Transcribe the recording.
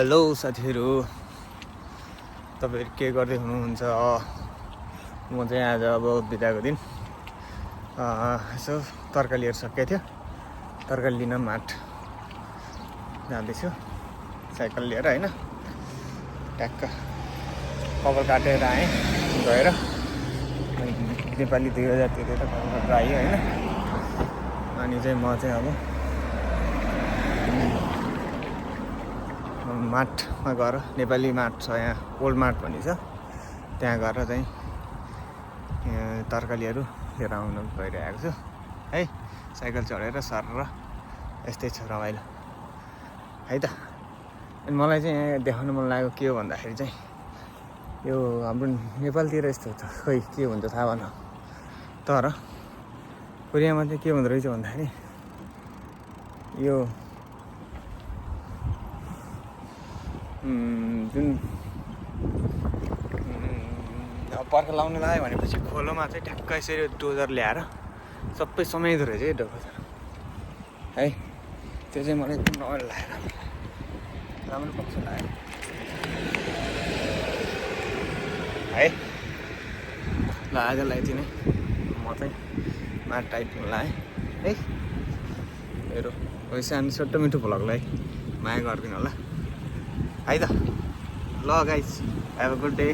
Hello साथीहरू, तपाईहरु के गर्दै हुनुहुन्छ? म चाहिँ आज अब बिदाको दिन यसो तरकारीहरु सकिएको थियो, तरकारी लिन माट जाँदैछु साइकल लिएर हैन। ट्याक्क कपाल काटेर आएँ गएर, नेपाली 2000 तिरेर कपाल काटेर आएँ हैन। अनि चाहिँ म चाहिँ अब माटमा गएर, नेपाली माट छ यहाँ, ओल्ड माट भनिन्छ, त्यहाँ गएर चाहिँ तरकारीहरू लिएर आउन गइरहेको छु है। साइकल चढेर सर र यस्तै छ रमाइलो है त। अनि मलाई चाहिँ यहाँ देखाउन मन लागेको के हो भन्दाखेरि चाहिँ यो हाम्रो नेपालतिर यस्तो त खै के हुन्छ थाहा भएन, तर कोरियामा चाहिँ के हुँदो रहेछ भन्दाखेरि यो जुन पर्खा लाउनु लाग्यो भनेपछि खोलोमा चाहिँ ठ्याक्क यसरी डोजर ल्याएर सबै समेट्दो रहेछ है डोजर है। त्यो चाहिँ मलाई एकदम रमाइलो लाग्यो, राम्रो पक्ष लाग्यो है। ल आजलाई यति नै, म चाहिँ माट टाइपमा लाएँ है। मेरो सानो छोटो मिठो भ्लगलाई माया गरिदिनु होला है त। ल guys, have a good day.